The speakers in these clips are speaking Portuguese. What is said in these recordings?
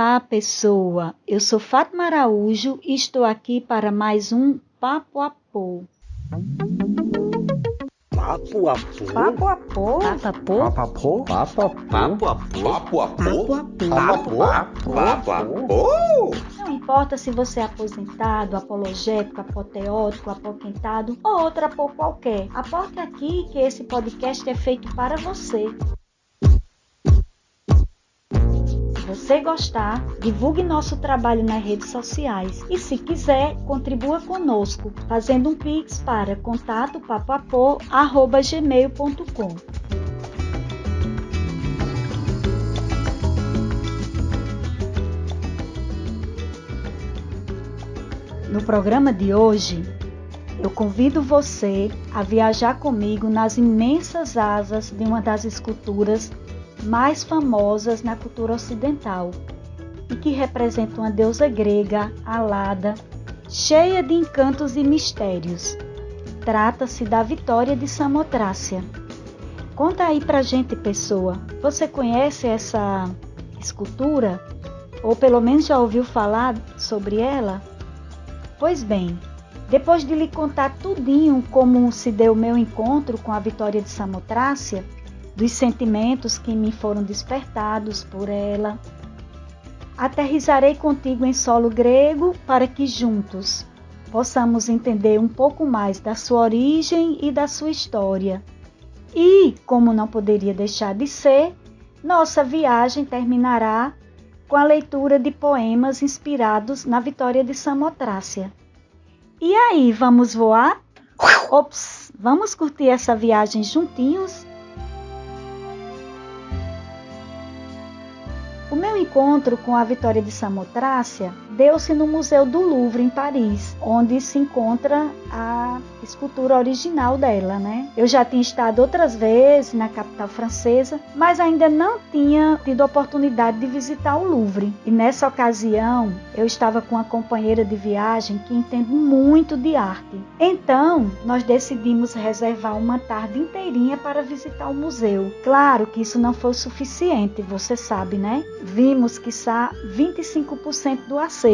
Olá, pessoa! Eu sou Fátima Araújo e estou aqui para mais um Papo a Pô. Papo a Pô? Papo a Pô? Papo a Pô? Papo a Pô? Papo a Pô? Papo a Pô? Papo a Pô? Não importa se você é aposentado, apologético, apoteótico, apoquentado ou outro apô qualquer. Aporte aqui que esse podcast é feito para você. Se você gostar, divulgue nosso trabalho nas redes sociais e, se quiser, contribua conosco, fazendo um Pix para contato@gmail.com. No programa de hoje, eu convido você a viajar comigo nas imensas asas de uma das esculturas mais famosas na cultura ocidental e que representa uma deusa grega alada, cheia de encantos e mistérios. Trata-se da Vitória de Samotrácia. Conta aí pra gente, pessoa, você conhece essa escultura? Ou pelo menos já ouviu falar sobre ela? Pois bem, depois de lhe contar tudinho como se deu o meu encontro com a Vitória de Samotrácia, dos sentimentos que me foram despertados por ela, aterrissarei contigo em solo grego para que juntos possamos entender um pouco mais da sua origem e da sua história. E, como não poderia deixar de ser, nossa viagem terminará com a leitura de poemas inspirados na Vitória de Samotrácia. E aí, vamos voar? Ops, vamos curtir essa viagem juntinhos? O meu encontro com a Vitória de Samotrácia deu-se no Museu do Louvre, em Paris, onde se encontra a escultura original dela, né? Eu já tinha estado outras vezes na capital francesa, mas ainda não tinha tido a oportunidade de visitar o Louvre. E nessa ocasião, eu estava com uma companheira de viagem que entende muito de arte. Então, nós decidimos reservar uma tarde inteirinha para visitar o museu. Claro que isso não foi o suficiente, você sabe, né? Vimos, quiçá, 25% do acervo,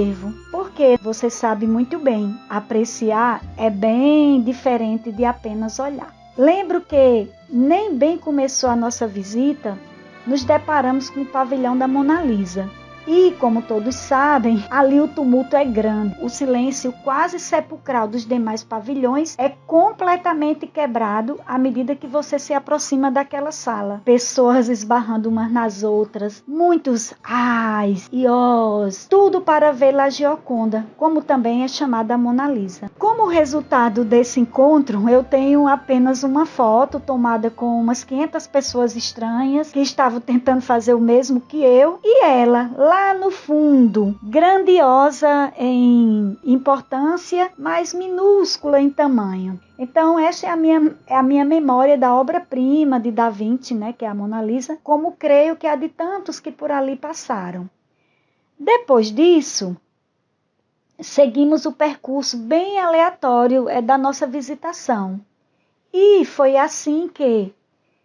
porque você sabe muito bem, apreciar é bem diferente de apenas olhar. Lembro que nem bem começou a nossa visita, nos deparamos com o pavilhão da Mona Lisa. E, como todos sabem, ali o tumulto é grande. O silêncio quase sepulcral dos demais pavilhões é completamente quebrado à medida que você se aproxima daquela sala. Pessoas esbarrando umas nas outras, muitos ais e os, tudo para ver a Gioconda, como também é chamada a Mona Lisa. Como resultado desse encontro, eu tenho apenas uma foto tomada com umas 500 pessoas estranhas que estavam tentando fazer o mesmo que eu, e ela, lá no fundo, grandiosa em importância, mas minúscula em tamanho. Então, essa é a minha memória da obra-prima de Da Vinci, né, que é a Mona Lisa, como creio que é a de tantos que por ali passaram. Depois disso, seguimos o percurso bem aleatório da nossa visitação. E foi assim que,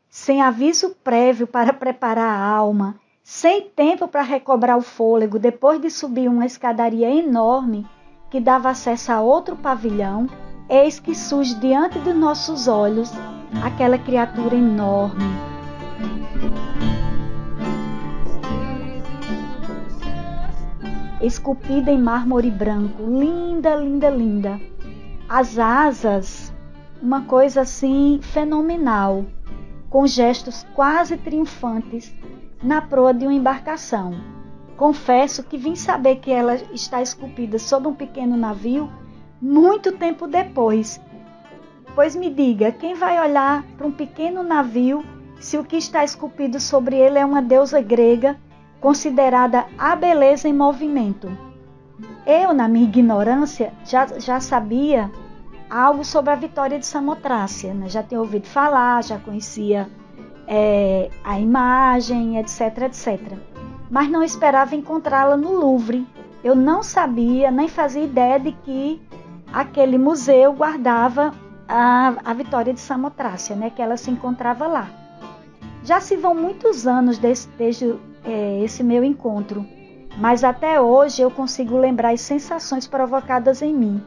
sem aviso prévio para preparar a alma, sem tempo para recobrar o fôlego, depois de subir uma escadaria enorme que dava acesso a outro pavilhão, eis que surge diante dos nossos olhos aquela criatura enorme. Esculpida em mármore branco, linda, linda, linda. As asas, uma coisa assim fenomenal, com gestos quase triunfantes, na proa de uma embarcação. Confesso que vim saber que ela está esculpida sobre um pequeno navio muito tempo depois. Pois me diga, quem vai olhar para um pequeno navio se o que está esculpido sobre ele é uma deusa grega considerada a beleza em movimento? Eu, na minha ignorância, já sabia algo sobre a Vitória de Samotrácia, né? Já tinha ouvido falar, já conhecia a imagem, etc, etc. Mas não esperava encontrá-la no Louvre. Eu não sabia, nem fazia ideia de que aquele museu guardava a Vitória de Samotrácia, né, que ela se encontrava lá. Já se vão muitos anos desde esse meu encontro. mas até hoje eu consigo lembrar as sensações provocadas em mim,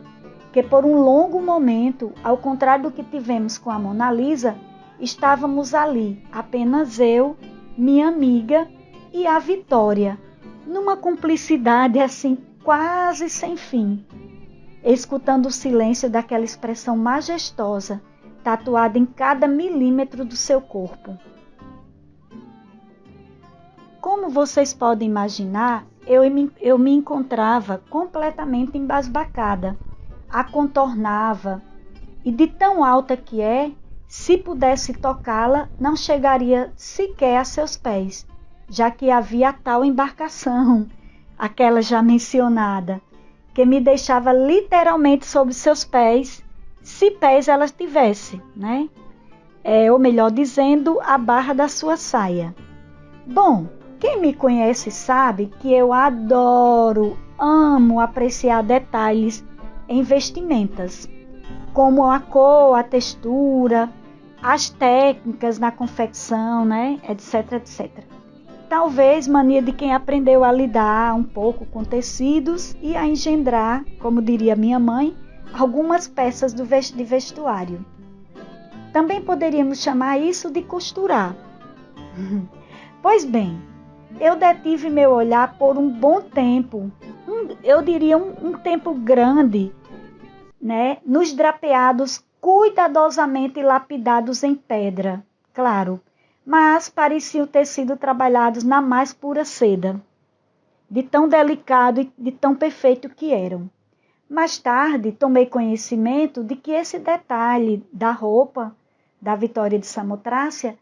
que por um longo momento, ao contrário do que tivemos com a Mona Lisa, estávamos ali, apenas eu, minha amiga e a Vitória, numa cumplicidade assim quase sem fim, escutando o silêncio daquela expressão majestosa, tatuada em cada milímetro do seu corpo. Como vocês podem imaginar, eu me encontrava completamente embasbacada, a contornava, e de tão alta que é, se pudesse tocá-la, não chegaria sequer a seus pés, já que havia a tal embarcação, aquela já mencionada, que me deixava literalmente sob seus pés, se pés ela tivesse, né? Ou melhor dizendo, a barra da sua saia. Bom, quem me conhece sabe que eu amo apreciar detalhes em vestimentas, como a cor, a textura, as técnicas na confecção, né? etc, etc. Talvez mania de quem aprendeu a lidar um pouco com tecidos e a engendrar, como diria minha mãe, algumas peças de vestuário. Também poderíamos chamar isso de costurar. Pois bem, eu detive meu olhar por um bom tempo, eu diria um tempo grande, né, nos drapeados cuidadosamente lapidados em pedra, claro, mas pareciam ter sido trabalhados na mais pura seda, de tão delicado e de tão perfeito que eram. Mais tarde, tomei conhecimento de que esse detalhe da roupa da Vitória de Samotrácia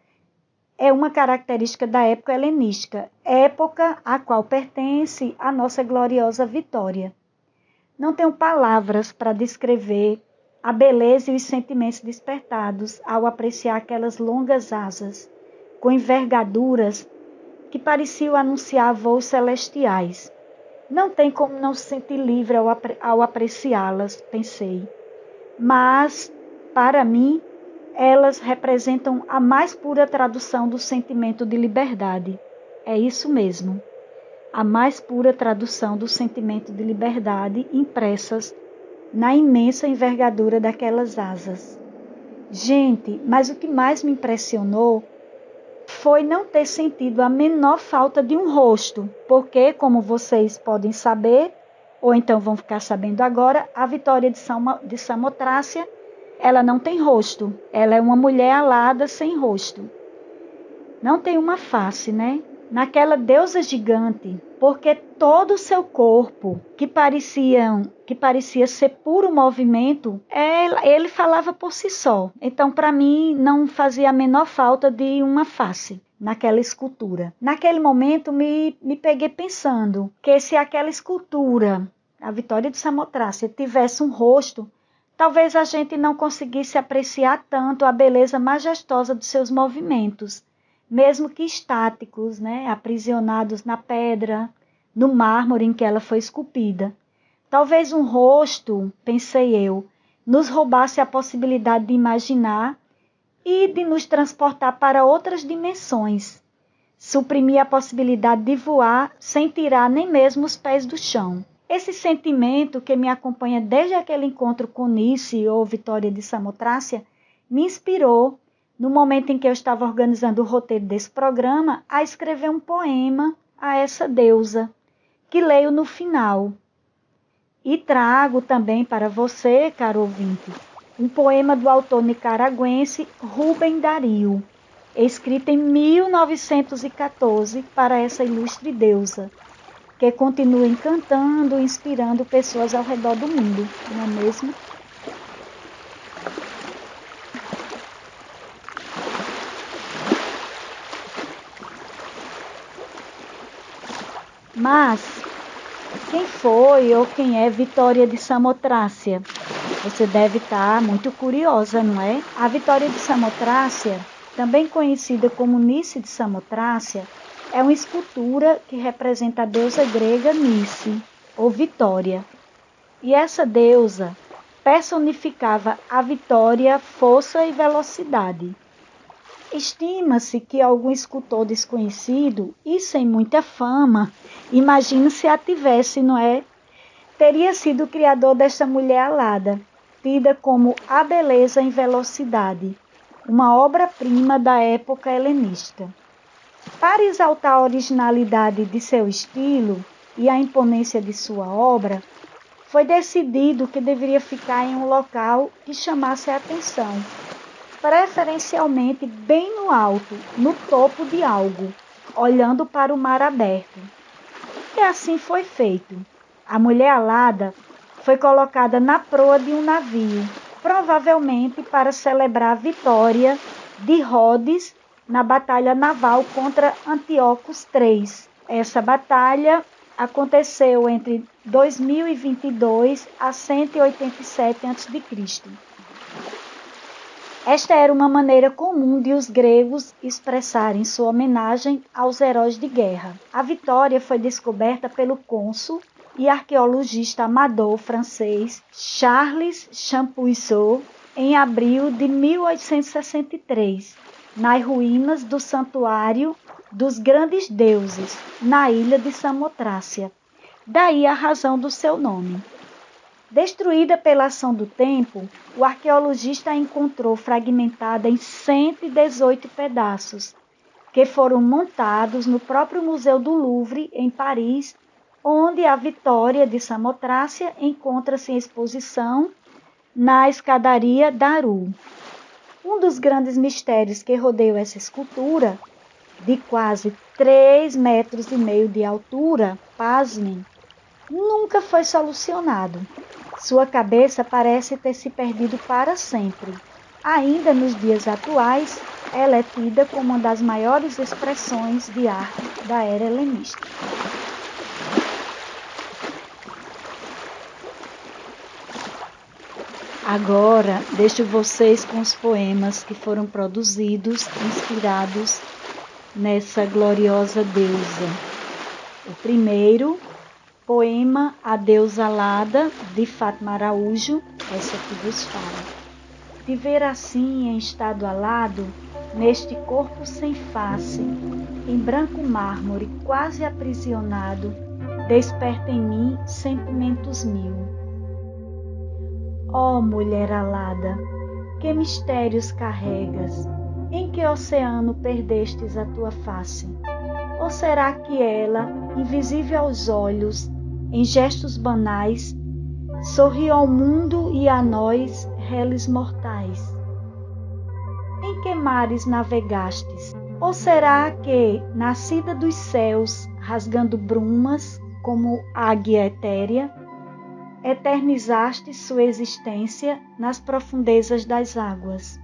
é uma característica da época helenística, época a qual pertence a nossa gloriosa Vitória. Não tenho palavras para descrever a beleza e os sentimentos despertados ao apreciar aquelas longas asas, com envergaduras que pareciam anunciar voos celestiais. Não tem como não se sentir livre ao apreciá-las, pensei. Mas, para mim, elas representam a mais pura tradução do sentimento de liberdade. É isso mesmo. A mais pura tradução do sentimento de liberdade impressas na imensa envergadura daquelas asas. Gente, mas o que mais me impressionou foi não ter sentido a menor falta de um rosto, porque, como vocês podem saber, ou então vão ficar sabendo agora, a Vitória de Samotrácia, ela não tem rosto, ela é uma mulher alada sem rosto. Não tem uma face, né? Naquela deusa gigante, porque todo o seu corpo, que parecia ser puro movimento, ele falava por si só. Então, para mim, não fazia a menor falta de uma face naquela escultura. Naquele momento, me peguei pensando que se aquela escultura, a Vitória de Samotrácia, tivesse um rosto, talvez a gente não conseguisse apreciar tanto a beleza majestosa dos seus movimentos, mesmo que estáticos, né, aprisionados na pedra, no mármore em que ela foi esculpida. Talvez um rosto, pensei eu, nos roubasse a possibilidade de imaginar e de nos transportar para outras dimensões, suprimir a possibilidade de voar sem tirar nem mesmo os pés do chão. Esse sentimento que me acompanha desde aquele encontro com Nice ou Vitória de Samotrácia me inspirou, no momento em que eu estava organizando o roteiro desse programa, a escrever um poema a essa deusa, que leio no final. E trago também para você, caro ouvinte, um poema do autor nicaragüense Rubem Darío, escrito em 1914 para essa ilustre deusa, que continua encantando e inspirando pessoas ao redor do mundo, não é mesmo? Mas, quem foi ou quem é Vitória de Samotrácia? Você deve estar muito curiosa, não é? A Vitória de Samotrácia, também conhecida como Nice de Samotrácia, é uma escultura que representa a deusa grega Nice, ou Vitória. E essa deusa personificava a vitória, força e velocidade. Estima-se que algum escultor desconhecido e sem muita fama, imagina se a tivesse, não é? Teria sido o criador desta mulher alada, tida como a beleza em velocidade, uma obra-prima da época helenística. Para exaltar a originalidade de seu estilo e a imponência de sua obra, foi decidido que deveria ficar em um local que chamasse a atenção, preferencialmente bem no alto, no topo de algo, olhando para o mar aberto. E assim foi feito. A mulher alada foi colocada na proa de um navio, provavelmente para celebrar a vitória de Rhodes na batalha naval contra Antíocos III. Essa batalha aconteceu entre 2022 a 187 a.C. Esta era uma maneira comum de os gregos expressarem sua homenagem aos heróis de guerra. A vitória foi descoberta pelo cônsul e arqueologista amador francês Charles Champollion em abril de 1863, nas ruínas do Santuário dos Grandes Deuses, na ilha de Samotrácia. Daí a razão do seu nome. Destruída pela ação do tempo, o arqueologista a encontrou fragmentada em 118 pedaços, que foram montados no próprio Museu do Louvre, em Paris, onde a Vitória de Samotrácia encontra-se em exposição na escadaria Daru. Um dos grandes mistérios que rodeiam essa escultura, de quase 3,5 metros de altura, pasmem, nunca foi solucionado. Sua cabeça parece ter se perdido para sempre. Ainda nos dias atuais, ela é tida como uma das maiores expressões de arte da era helenística. Agora, deixo vocês com os poemas que foram produzidos, inspirados nessa gloriosa deusa. O primeiro, poema A Deusa Alada, de Fátima Araújo, essa que vos fala. Viver assim em estado alado, neste corpo sem face, em branco mármore quase aprisionado, desperta em mim sentimentos mil. Ó mulher alada, que mistérios carregas, em que oceano perdestes a tua face? Ou será que ela, invisível aos olhos, em gestos banais, sorriu ao mundo e a nós, réis mortais? Em que mares navegastes? Ou será que, nascida dos céus, rasgando brumas, como águia etérea, eternizaste sua existência nas profundezas das águas?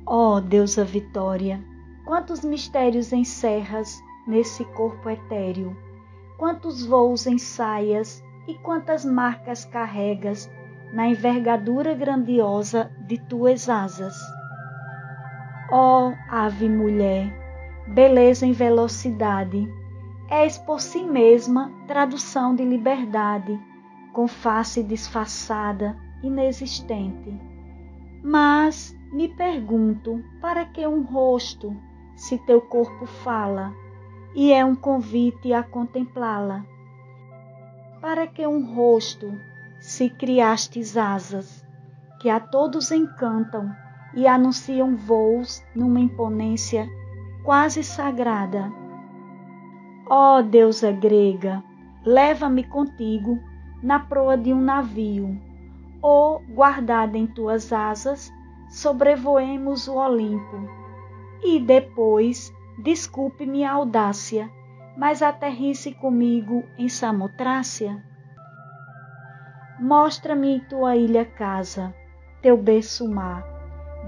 Ó deusa Vitória, quantos mistérios encerras nesse corpo etéreo, quantos voos ensaias e quantas marcas carregas na envergadura grandiosa de tuas asas. Ó ave mulher, beleza em velocidade, és por si mesma tradução de liberdade, com face disfarçada, inexistente. Mas me pergunto, para que um rosto, se teu corpo fala, e é um convite a contemplá-la? Para que um rosto, se criastes asas, que a todos encantam e anunciam voos numa imponência quase sagrada? Ó deusa grega, leva-me contigo na proa de um navio, ou, guardada em tuas asas, sobrevoemos o Olimpo. E depois, desculpe-me a audácia, mas aterrisse comigo em Samotrácia. Mostra-me tua ilha casa, teu berço mar,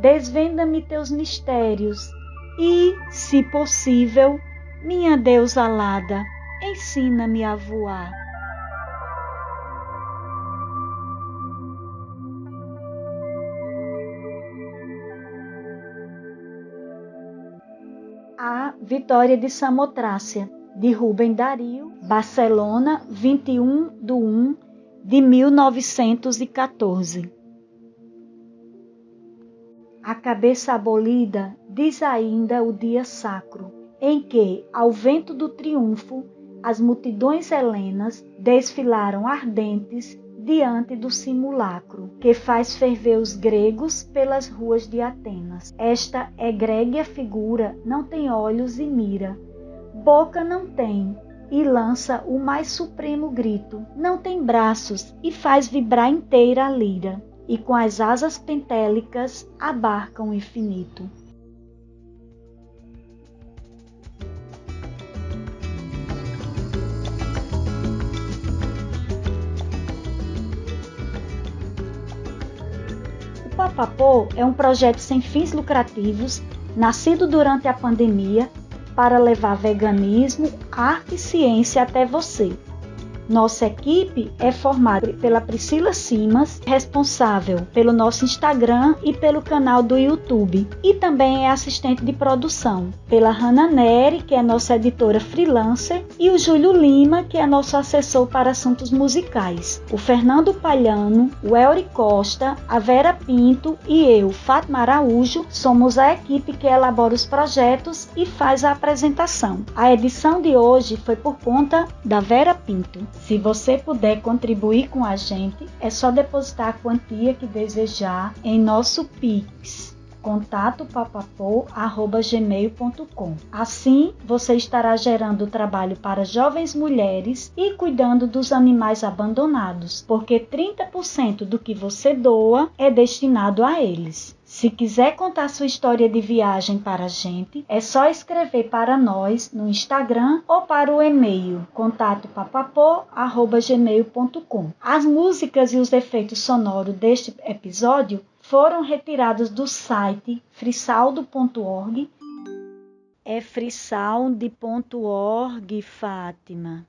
desvenda-me teus mistérios e, se possível, minha deusa alada, ensina-me a voar. A Vitória de Samotrácia, de Rubem Dario, Barcelona, 21/1 de 1914. A cabeça abolida diz ainda o dia sacro, em que, ao vento do triunfo, as multidões helenas desfilaram ardentes diante do simulacro, que faz ferver os gregos pelas ruas de Atenas. Esta egrégia figura não tem olhos e mira, boca não tem, e lança o mais supremo grito, não tem braços e faz vibrar inteira a lira, e com as asas pentélicas abarca o infinito. O Papapô é um projeto sem fins lucrativos, nascido durante a pandemia, para levar veganismo, arte e ciência até você. Nossa equipe é formada pela Priscila Simas, responsável pelo nosso Instagram e pelo canal do YouTube, e também é assistente de produção, pela Hannah Neri, que é nossa editora freelancer, e o Júlio Lima, que é nosso assessor para assuntos musicais. O Fernando Palhano, o Elri Costa, a Vera Pinto e eu, Fátima Araújo, somos a equipe que elabora os projetos e faz a apresentação. A edição de hoje foi por conta da Vera Pinto. Se você puder contribuir com a gente, é só depositar a quantia que desejar em nosso Pix, contatopapapô@gmail.com. Assim, você estará gerando trabalho para jovens mulheres e cuidando dos animais abandonados, porque 30% do que você doa é destinado a eles. Se quiser contar sua história de viagem para a gente, é só escrever para nós no Instagram ou para o e-mail contatopapapô@gmail.com. As músicas e os efeitos sonoros deste episódio foram retirados do site freesound.org. É freesound.org, Fátima.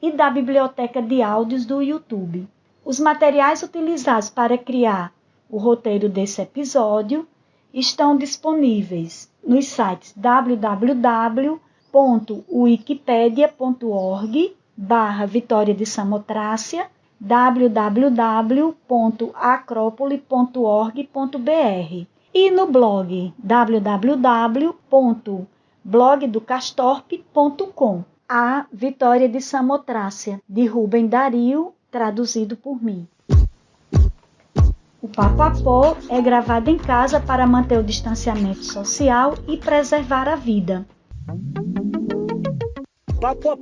E da biblioteca de áudios do YouTube. Os materiais utilizados para criar o roteiro desse episódio estão disponíveis nos sites www.wikipedia.org/Vitória de Samotrácia, www.acropole.org.br e no blog www.blogdocastorp.com. A Vitória de Samotrácia, de Rubem Dario, traduzido por mim. O Papapô é gravado em casa para manter o distanciamento social e preservar a vida. Papapô.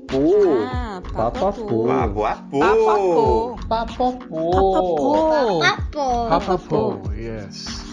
Papapô. Papapô. Papapô. Papapô. Papapô. Papapô, yes.